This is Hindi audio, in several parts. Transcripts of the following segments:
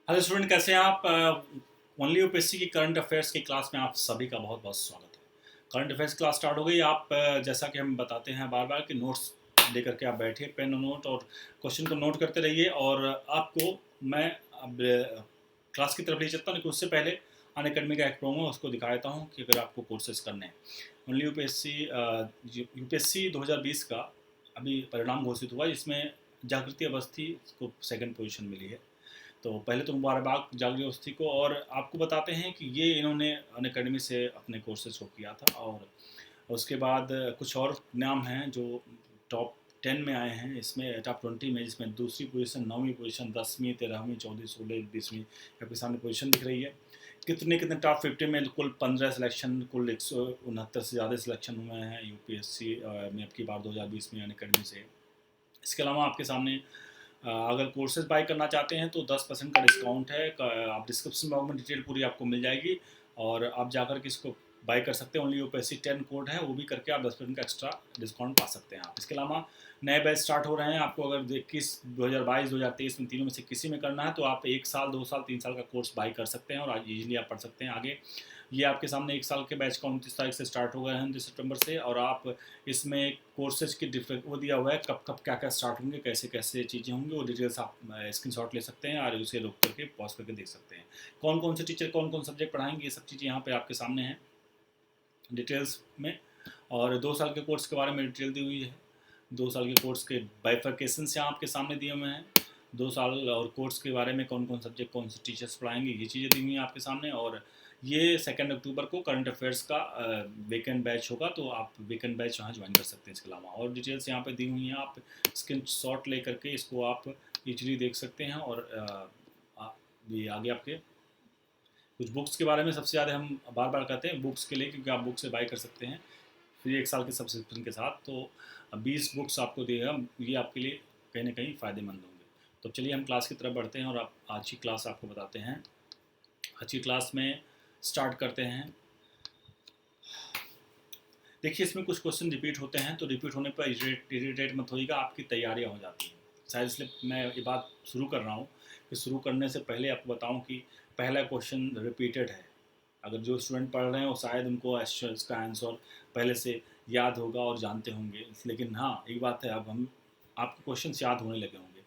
हेलो स्टूडेंट, कैसे हैं आप? ओनली यूपीएससी की करंट अफेयर्स की क्लास में आप सभी का बहुत बहुत स्वागत है। करंट अफेयर्स क्लास स्टार्ट हो गई। आप जैसा कि हम बताते हैं बार बार कि नोट्स लेकर के आप बैठिए, पेन और नोट, और क्वेश्चन को नोट करते रहिए। और आपको मैं अब क्लास की तरफ ले चलता हूँ, लेकिन उससे पहले अन अकेडमी का एक प्रोमो उसको दिखा देता हूँ कि अगर आपको कोर्सेज करने हैं ओनली यूपीएससी 2020 का अभी परिणाम घोषित हुआ, जिसमें जागृति अवस्थी को सेकंड पोजीशन मिली है। तो पहले तो मुबारकबाद जागृति अवस्थी को। और आपको बताते हैं कि ये इन्होंने अन अकेडमी से अपने कोर्सेज को किया था, और उसके बाद कुछ और नाम हैं जो टॉप 10 में आए हैं, इसमें टॉप 20 में, जिसमें दूसरी पोजीशन, 9वीं पोजीशन, 10वीं, 13वीं, 14वीं, 16वीं, 20वीं आपके सामने पोजीशन दिख रही है। कितने कितने टॉप 50 में कुल 15 सिलेक्शन, कुल 169 से ज़्यादा सिलेक्शन हुए हैं यूपीएससी में अब की बार 2020 में अन अकेडमी से। इसके अलावा आपके सामने अगर कोर्सेज बाय करना चाहते हैं तो 10% का डिस्काउंट है। आप डिस्क्रिप्शन बॉक्स में डिटेल पूरी आपको मिल जाएगी, और आप जाकर के इसको बाय कर सकते हैं। ओनली यूपीएससी 10 कोड है, वो भी करके आप 10% का एक्स्ट्रा डिस्काउंट पा सकते हैं आप। इसके अलावा नए बैच स्टार्ट हो रहे हैं। आपको अगर 21, 2022, 2023 में तीनों में से किसी में करना है तो आप 1 साल, 2 साल, 3 साल का कोर्स बाय कर सकते हैं, और आज ईजिली आप पढ़ सकते हैं आगे। ये आपके सामने 1 साल के बैच का 29 तारीख से स्टार्ट हो गए हैं, 29 सितंबर से। और आप इसमें कोर्सेज की डिफरेंट वो दिया हुआ है, कब कब क्या क्या स्टार्ट होंगे, कैसे कैसे चीज़ें होंगी, वो डिटेल्स आप स्क्रीनशॉट ले सकते हैं और उसे रोक करके पॉज करके देख सकते हैं। कौन कौन से टीचर कौन कौन सब्जेक्ट पढ़ाएंगे, ये सब चीज़ें यहाँ पे आपके सामने हैं डिटेल्स में। और 2 साल के कोर्स के बारे में डिटेल दी हुई है। 2 साल के कोर्स के बाइफर्केशन यहाँ आपके सामने दिए हुए हैं। 2 साल और कोर्स के बारे में कौन कौन सब्जेक्ट, कौन से टीचर्स पढ़ाएंगे, ये चीज़ें दी हुई हैं आपके सामने। और ये 2 अक्टूबर को करंट अफेयर्स का वीकेंड बैच होगा, तो आप वीकेंड बैच यहाँ ज्वाइन कर सकते हैं। इसके अलावा और डिटेल्स यहाँ पे दी हुई हैं, आप स्क्रीन शॉट ले करके इसको आप इजीली देख सकते हैं। और ये आगे आपके कुछ बुक्स के बारे में सबसे ज़्यादा हम बार बार कहते हैं बुक्स के लिए, क्योंकि आप बुक से बाई कर सकते हैं फ्री 1 साल के सब्सक्रिप्शन के साथ। तो 20 बुक्स आपको देगा, ये आपके लिए कहीं ना कहीं फ़ायदेमंद होंगे। तो चलिए हम क्लास की तरफ बढ़ते हैं, और आप आज की क्लास आपको बताते हैं। आज की क्लास में स्टार्ट करते हैं। देखिए, इसमें कुछ क्वेश्चन रिपीट होते हैं, तो रिपीट होने पर इरिटेट मत होइएगा, आपकी तैयारियाँ हो जाती हैं शायद, इसलिए मैं ये बात शुरू कर रहा हूँ कि शुरू करने से पहले आपको बताऊँ कि पहला क्वेश्चन रिपीटेड है। अगर जो स्टूडेंट पढ़ रहे हैं वो शायद उनको इसका आंसर पहले से याद होगा और जानते होंगे, लेकिन हाँ एक बात है, अब हम आपको क्वेश्चन याद होने लगे होंगे।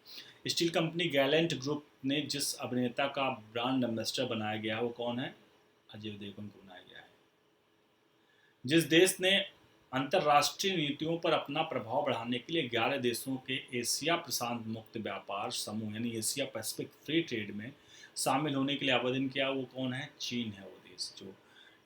स्टील कंपनी गैलेंट ग्रुप ने जिस अभिनेता का ब्रांड एम्बेसडर बनाया गया है वो कौन है? अजय देवगन को बनाया गया है। जिस देश ने अंतर्राष्ट्रीय नीतियों पर अपना प्रभाव बढ़ाने के लिए 11 देशों के एशिया प्रशांत मुक्त व्यापार समूह यानी एशिया पैसिफिक फ्री ट्रेड में शामिल होने के लिए आवेदन किया, वो कौन है? चीन है वो देश। जो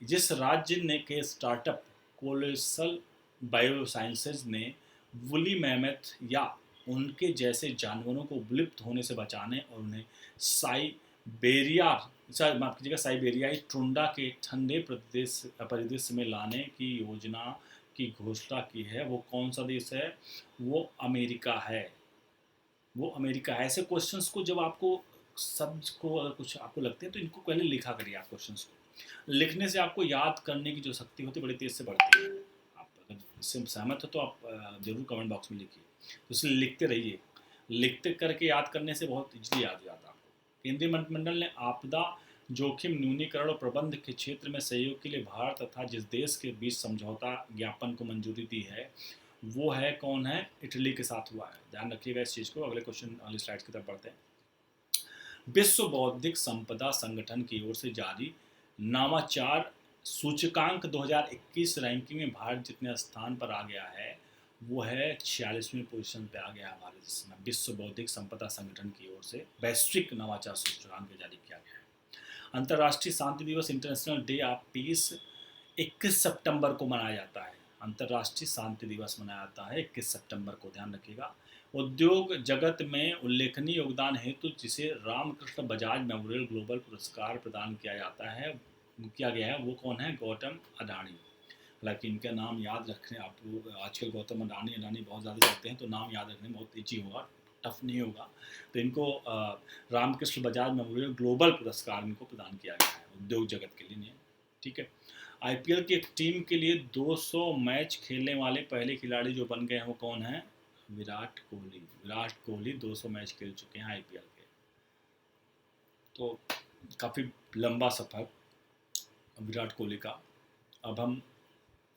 जिस राज्य ने के स्टार्टअप कोलोसल बायोसाइंसेज ने वुली मैमथ या उनके जैसे जानवरों को विलुप्त होने से बचाने और उन्हें साइबेरिया माफ कीजिएगा साइबेरियाई टुंड्रा के ठंडे प्रदेश परिदृश्य में लाने की योजना की घोषणा की है, वो कौन सा देश है? वो अमेरिका है। वो अमेरिका है। ऐसे क्वेश्चंस को जब आपको शब्द को अगर कुछ आपको लगते हैं तो इनको पहले लिखा करिए। आप क्वेश्चंस को लिखने से आपको याद करने की जो शक्ति होती है बड़ी तेज़ से बढ़ती है। आप अगर इससे सहमत हो तो आप ज़रूर कमेंट बॉक्स में लिखिए, तो इसलिए लिखते रहिए। लिखते करके याद करने से बहुत इजली याद हो जाता है आपको। केंद्रीय मंत्रिमंडल ने आपदा जोखिम न्यूनीकरण और प्रबंध के क्षेत्र में सहयोग के लिए भारत तथा जिस देश के बीच समझौता ज्ञापन को मंजूरी दी है वो है कौन है? इटली के साथ हुआ है। ध्यान रखिएगा इस चीज़ को। अगले क्वेश्चन वाली स्लाइड की तरफ बढ़ते हैं। विश्व बौद्धिक संपदा संगठन की ओर से जारी नामाचार सूचकांक 2021 रैंकिंग में भारत जितने स्थान पर आ गया है वो है 46वीं पोजीशन पे आ गया है हमारे देश में। विश्व बौद्धिक संपदा संगठन की ओर से वैश्विक नवाचार सूचकांक जारी किया गया है। अंतर्राष्ट्रीय शांति दिवस इंटरनेशनल डे ऑफ पीस 21 सितंबर को मनाया जाता है। अंतर्राष्ट्रीय शांति दिवस मनाया जाता है 21 सितंबर को, ध्यान रखिएगा। उद्योग जगत में उल्लेखनीय योगदान हेतु जिसे रामकृष्ण बजाज मेमोरियल ग्लोबल पुरस्कार प्रदान किया गया है वो कौन है? गौतम अडानी। हालांकि इनका नाम याद रखने, आप लोग आजकल गौतम अडानी अडानी बहुत ज़्यादा करते हैं तो नाम याद रखने में बहुत ईजी होगा, टफ नहीं होगा। तो इनको रामकृष्ण बजाज मेमोरियल ग्लोबल पुरस्कार इनको प्रदान किया गया है उद्योग जगत के लिए। ठीक है। आईपीएल की एक टीम के लिए 200 मैच खेलने वाले पहले खिलाड़ी जो बन गए हैं वो कौन है? विराट कोहली। विराट कोहली 200 मैच खेल चुके हैं आईपीएल के। तो काफ़ी लंबा सफ़र विराट कोहली का। अब हम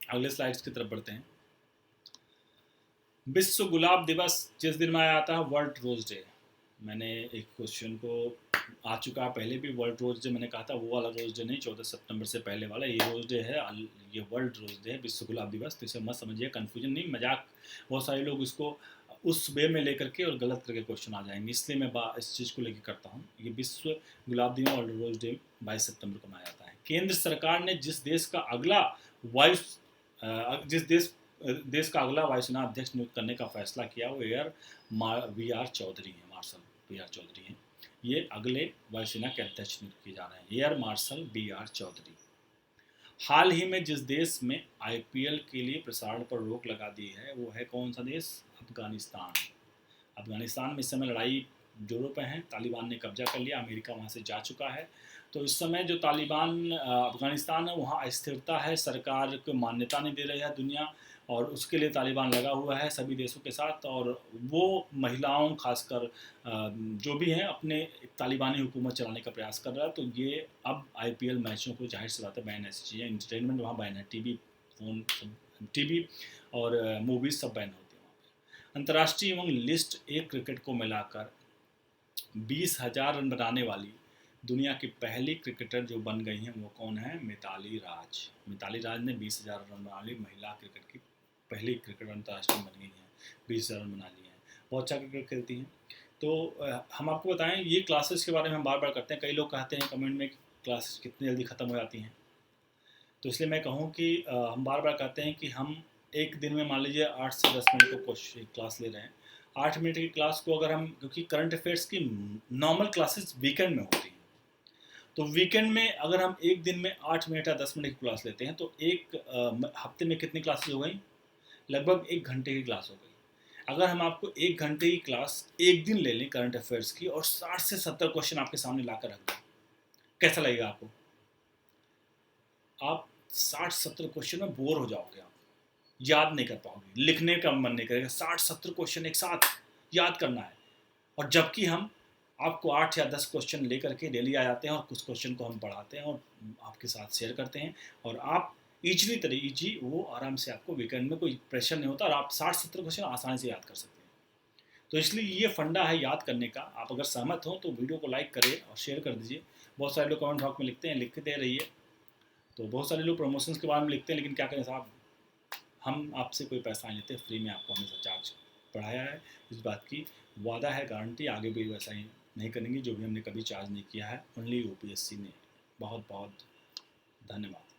अगले स्लाइड्स की तरफ बढ़ते हैं। विश्व गुलाब दिवस जिस दिन मनाया जाता है, वर्ल्ड रोज़ डे। मैंने एक क्वेश्चन को आ चुका है पहले भी, वर्ल्ड रोज़ डे मैंने कहा था, वो वाला रोज़ डे नहीं, 14 सितंबर से पहले वाला ये रोज़ डे है, ये वर्ल्ड रोज़ डे है, विश्व गुलाब दिवस। तो इसे मत समझिए, कन्फ्यूजन नहीं, मजाक। बहुत सारे लोग इसको उस वे में लेकर के और गलत करके क्वेश्चन आ जाएंगे, इसलिए मैं इस चीज़ को लेकर करता हूँ। ये विश्व गुलाब दिवस वर्ल्ड रोज़ डे 22 सितंबर को मनाया जाता है। केंद्र सरकार ने जिस देश का अगला वायुसेना अध्यक्ष नियुक्त करने का फैसला किया, वो वी आर चौधरी हैं, मार्शल बी आर चौधरी हैं। ये अगले वायुसेना के अध्यक्ष नियुक्त किए जा रहे हैं, air marshal B R Chaudhary. हाल ही में जिस देश में आईपीएल के लिए प्रसारण पर रोक लगा दी है, वो है कौन सा देश? अफगानिस्तान। अफगानिस्तान में इस समय लड़ाई जोरों पर है, तालिबान ने कब्जा कर लिया, अमेरिका वहाँ से जा चुका है। तो इस समय जो तालिबान अफगानिस्तान है, वहाँ अस्थिरता है, सरकार को मान्यता नहीं दे रही है दुनिया, और उसके लिए तालिबान लगा हुआ है सभी देशों के साथ। और वो महिलाओं खासकर जो भी हैं अपने तालिबानी हुकूमत चलाने का प्रयास कर रहा है। तो ये अब आईपीएल मैचों को जाहिर सी बात है बैन, ऐसी चीज़ें, इंटरटेनमेंट वहाँ बैन है, टीवी, फ़ोन, टीवी और मूवीज़ सब बैन होती हैं वहाँ पर। अंतर्राष्ट्रीय एवं लिस्ट एक क्रिकेट को मिलाकर 20,000 रन बनाने वाली दुनिया की पहली क्रिकेटर जो बन गई हैं, वो कौन है? मिताली राज। मिताली राज ने 20,000 रन बना ली, महिला क्रिकेट की पहली क्रिकेटर अंतर्राष्ट्रीय बन गई हैं, 20,000 रन बना लिए हैं, बहुत अच्छा क्रिकेट खेलती हैं। तो हम आपको बताएं, ये क्लासेस के बारे में हम बार बार करते हैं, कई लोग कहते हैं कमेंट में क्लासेस कितनी जल्दी ख़त्म हो जाती हैं। तो इसलिए मैं कहूँ कि हम बार बार कहते हैं कि हम एक दिन में मान लीजिए 8 से 10 मिनट को क्लास ले रहे हैं। 8 मिनट की क्लास को अगर हम, क्योंकि करंट अफेयर्स की नॉर्मल क्लासेस वीकेंड में होती हैं, तो वीकेंड में अगर हम एक दिन में 8 मिनट या 10 मिनट की क्लास लेते हैं, तो एक हफ्ते में कितनी क्लासेस हो गई? लगभग 1 घंटे की क्लास हो गई। अगर हम आपको 1 घंटे की क्लास एक दिन ले लें करंट अफेयर्स की, और 60 से 70 क्वेश्चन आपके सामने ला कर रख दें, कैसा लगेगा आपको? आप 60-70 क्वेश्चन में बोर हो जाओगे, आप याद नहीं कर पाओगे, लिखने का मन नहीं करेगा, 60-70 क्वेश्चन एक साथ याद करना है। और जबकि हम आपको 8 या 10 क्वेश्चन लेकर के डेली आ जाते हैं, और कुछ क्वेश्चन को हम पढ़ाते हैं और आपके साथ शेयर करते हैं, और आप ईजी वो आराम से, आपको वीकेंड में कोई प्रेशर नहीं होता, और आप 60-70 क्वेश्चन आसानी से याद कर सकते हैं। तो इसलिए ये फंडा है याद करने का। आप अगर सहमत हो तो वीडियो को लाइक करें और शेयर कर दीजिए। बहुत सारे लोग कमेंट बॉक्स में लिखते हैं, लिखते रहिए। तो बहुत सारे लोग प्रमोशंस के बारे में लिखते हैं, लेकिन क्या करें साहब, हम आपसे कोई पैसा नहीं लेते, फ्री में आपको हमेशा चार्ज पढ़ाया है। इस बात की वादा है, गारंटी, आगे भी वैसा ही नहीं करेंगे जो भी हमने कभी चार्ज नहीं किया है, ओनली यूपीएससी ने। बहुत बहुत धन्यवाद।